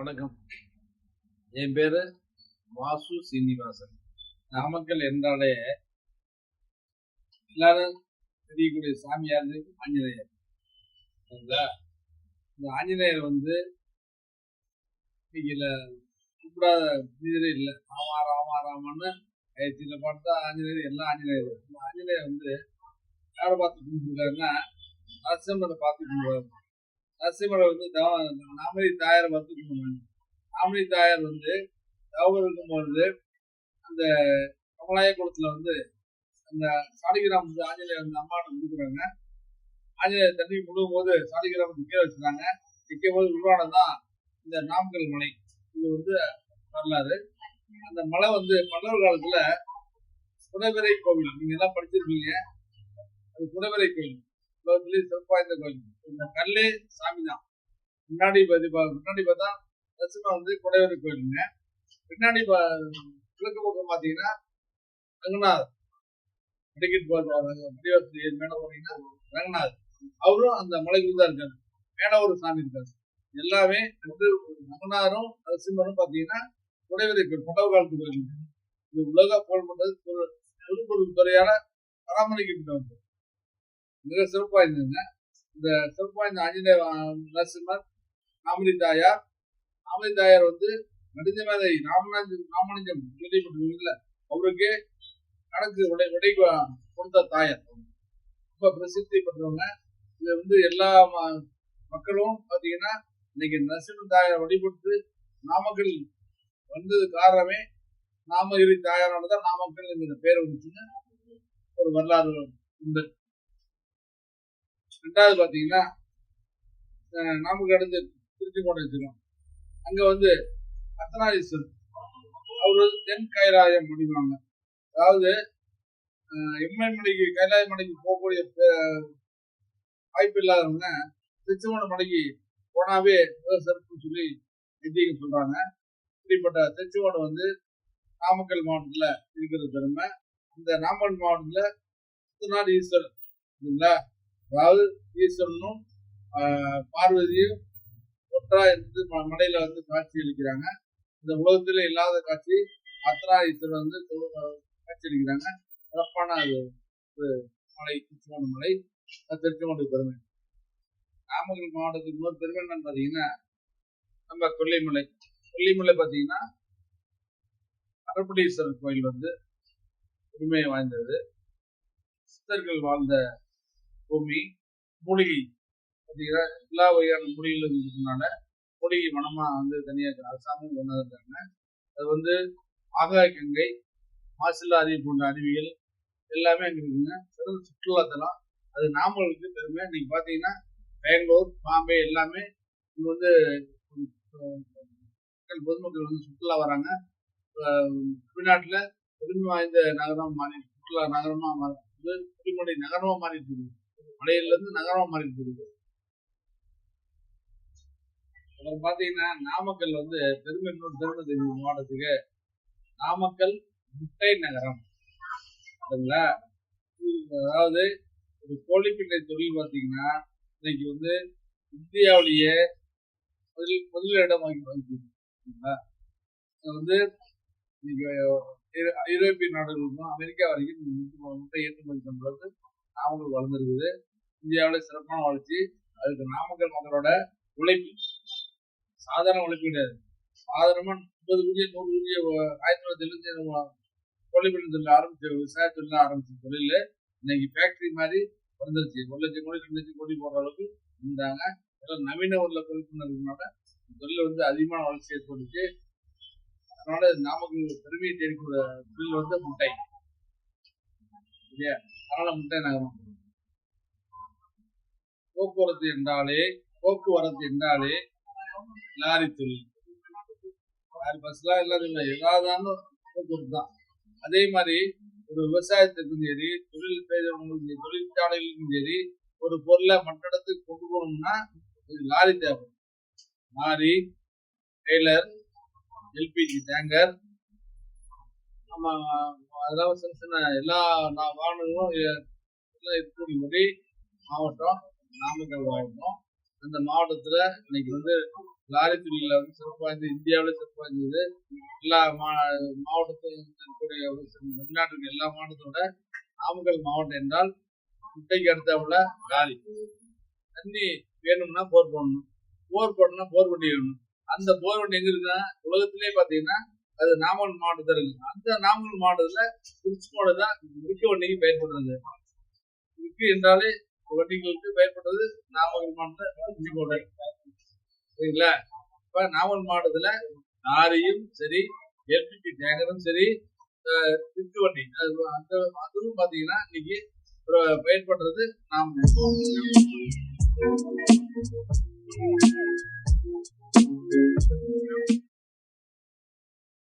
வணக்கம். என் பேரு வாசு சீனிவாசன். நாமக்கல் என்றாலே எல்லாரும் தெரியக்கூடிய சாமியார் ஆஞ்சநேயர். இந்த ஆஞ்சநேயர் இன்னைக்கு கூப்பிடாத மனிதரே இல்லை. ராமா ராமா ராமான்னு சில பார்த்தா ஆஞ்சநேயர், எல்லாம் ஆஞ்சநேயர். இந்த ஆஞ்சநேயர் யாரை பார்த்து கும்பிட்டுருக்காருன்னா நரசிம்மரை பார்த்து கும்பிடுவார். நரசிம்மரை நாமதி தாயாரை பார்த்து கும்பிடுவாங்க. நாமதி தாயார் தவம் இருக்கும்பொழுது அந்த கமலாய குளத்துல அந்த சாலிகிராம் ஆஞ்சநேயர் அம்மாட்ட கொடுக்குறாங்க. ஆஞ்சநேயர் தண்ணி முழுகும் போது சாலிகிராம் நிற்க வச்சுருக்காங்க. நிற்கும் போது உருவானதான் இந்த நாமக்கல் மலை. இது வரலாறு. அந்த மலை பல்லவர் காலத்துல குடைவரை கோவில், நீங்க எல்லாம் படிச்சிருப்பீங்க. அது குடைவரை கோவில், சிறப்பு வாய்ந்த கோவில். இந்த கல்லே சாமி தான். முன்னாடி பார்த்தா நரசிம்மர் குடைவரை கோயிலுங்க. பின்னாடி கிழக்கு பக்கம் பாத்தீங்கன்னா ரங்கநாதர், டிக்கெட் மேல போனீங்கன்னா ரங்கநாதர், அவரும் அந்த மலைக்குள்ள தான் இருக்காரு. மேல ஒரு சாமி இருக்காரு. எல்லாமே ரங்கநாதரும் நரசிம்மரும் பாத்தீங்கன்னா குடைவரை கோயில், பல்லவர் காலத்து கோயில். இது உலக புகழ்பெற்றது. பொதுப்பொருள் துறையால பராமரிக்கப்பட்டு மிக சிறப்பு வாய்ந்ததுங்க. இந்த சிறப்பு வாய்ந்த ஆஞ்சநேய நரசிம்மர், நாமதி தாயார். நாமதி தாயார் நடுஞ்சமேதை ராமானுஜம் கேள்விப்பட்டிருக்கீங்கல்ல, அவருக்கு கணக்கு விடை கொடுத்த தாயார், ரொம்ப பிரசித்தி பெற்றவங்க. இது எல்லா மக்களும் பாத்தீங்கன்னா இன்னைக்கு நரசிம்ம தாயார் வழிபட்டு நாமக்கல் வந்தது காரணமே நாமகிரி தாயாரானதான் நாமக்கல் என்கிற பேர் வந்துச்சுன்னு ஒரு வரலாறு உண்டு. ரெண்டாவது பாத்தீங்கன்னா நாமக்கல் அடுத்து திருச்சிக்கோட்டை வச்சிருக்கோம். அங்க அர்த்தநாரீஸ்வரர், அவரு தென் கைலாயம் முடிவாங்க. அதாவது எம்எல்மலைக்கு கைலாய மலைக்கு போகக்கூடிய வாய்ப்பு இல்லாதவங்க திருச்சிக்கோட்டை மலைக்கு போனாவே சிறப்பு சொல்லி எதிக சொல்றாங்க. இப்படிப்பட்ட திருச்சிக்கோட்டை நாமக்கல் மாவட்டத்துல இருக்கிற பெருமை. இந்த நாமக்கல் மாவட்டத்துல அர்த்தநாரி ஈஸ்வரர் இல்லைங்களா, அதாவது ஈஸ்வரனும் பார்வதியும் ஒற்றா இருந்து மலையில காட்சி அளிக்கிறாங்க. இந்த உலகத்துல இல்லாத காட்சி அர்த்தநாரீஸ்வரர் காட்சி அளிக்கிறாங்க. சிறப்பான மலை திருச்சிக்கோட்டை மலை, திருச்சிக்கோட்டை பெருமை. நாமக்கல் மாவட்டத்துக்கு இன்னொரு பெருமை என்னன்னு பாத்தீங்கன்னா நம்ம கொல்லிமலை. கொல்லிமலை பாத்தீங்கன்னா அறப்படீஸ்வரர் கோயில் பெருமை வாய்ந்தது. சித்தர்கள் வாழ்ந்த பூமி. மூலிகை பார்த்தீங்கன்னா எல்லா வகையான மூலிகைகள் இருக்கிறதுனால மூலிகை மனமா தனியாக அரசாங்கம் கொண்டு வந்திருக்காங்க. அது ஆகாய கங்கை, மாசில்லா அருவி போன்ற அருவிகள் எல்லாமே அங்கே இருக்குங்க. சிறந்த சுற்றுலாத்தலம். அது நாமளுக்கு பெருமை. இன்னைக்கு பார்த்தீங்கன்னா பெங்களூர், பாம்பே எல்லாமே இங்கே பொதுமக்கள் சுற்றுலா வராங்க. தமிழ்நாட்டில் பெருமை வாய்ந்த நகரம் மாறி, சுற்றுலா நகரமா புலிமலை நகரமா மாறிட்டு இருக்கு. மலையிலிருந்து நகரமா மாறிட்டு இருக்கு. அப்புறம் பாத்தீங்கன்னா நாமக்கல் பெருமை இன்னொரு பெருமை தெரியும் மாவட்டத்துக்கு. நாமக்கல் முட்டை நகரம். சரிங்களா? அதாவது ஒரு கோழிப்பிள்ளை தொழில் பார்த்தீங்கன்னா இன்னைக்கு இந்தியாவிலேயே முதலிடம் வாங்கி இன்னைக்கு ஐரோப்பிய நாடுகளுக்கும் அமெரிக்கா வரைக்கும் முட்டை ஏற்றுமதி பண்றது நாமக்கல் வளர்ந்துருக்குது. இந்தியாவில சிறப்பான வளர்ச்சி. அதுக்கு நாமக்கல் மக்களோட உழைப்பு, சாதாரண உழைப்பு கிடையாது. சாதாரணமா 50 குடிய 100 குடிய 1970 கோழிப்பிள்ளை தொழில் ஆரம்பிச்ச, விவசாய தொழில் ஆரம்பிச்ச தொழில் இன்னைக்கு ஃபேக்டரி மாதிரி வந்துருச்சு. 1 லட்சம் கோடி 2 லட்சம் கோடி போடுற அளவுக்கு இருந்தாங்க. நவீன உள்ள பொறுப்புனால தொழில் அதிகமான வளர்ச்சி ஏற்பட்டுச்சு. அதனால நாமக்கல் பெருமையை தேடிக்கூடிய தொழில் முட்டை இல்லையா? அதனால முட்டை நகரம். போக்குவரத்து என்றாலே லாரி தொழில், பஸ்லாம் எல்லாரும் இல்லை, ஏதாவது போக்குவரத்து தான். அதே மாதிரி ஒரு விவசாயத்துக்கும் சரி, தொழில் செய்தவங்களுக்கும், தொழிற்சாலைகளுக்கும் சரி, ஒரு பொருளை மற்ற இடத்துக்கு கொண்டு போகணும்னா லாரி தேவை. லாரி, டெய்லர், எல்பிஜி டேங்கர், நம்ம அதெல்லாம் சின்ன சின்ன எல்லா வாகனங்களும் எல்லாம் இருக்கக்கூடிய மாவட்டம் நாமக்கல் மாவட்டம். அந்த மாவட்டத்துல இன்னைக்கு லாரி தொழில வந்து சிறப்பாக இருந்தது. இந்தியாவில் சிறப்பாக இருந்தது. எல்லா மாவட்டத்தில் இருக்கக்கூடிய தமிழ்நாட்டுக்கு எல்லா மாவட்டத்தோட நாமக்கல் மாவட்டம் என்றால் முட்டைக்கு அடுத்தாப்புல லாரி. தண்ணி வேணும்னா போர் போடணும், போர் போடணும்னா போர் வண்டி வேணும். அந்த போர் வண்டி எங்க இருக்குன்னா உலகத்திலே பாத்தீங்கன்னா அது நாமக்கல் மாவட்டத்தில் இருக்கு. அந்த நாமக்கல் மாவட்டத்துல குறிச்சிக்கோடு தான் மிக்க வண்டிக்கு பயன்படுறது. மிக்கு என்றாலே வண்டிகளுக்கு பயன்படுறது நாமக்கல் மாவட்டத்தில் குறிச்சிக்கோடு. சரிங்களா? இப்ப நாமக்கல் மாவட்டத்துல லாரியும் சரி, எல்பிஜி டேங்கரும் சரி, மிக்கு வண்டி அதுவும் பாத்தீங்கன்னா இன்னைக்கு பயன்படுறது நாம்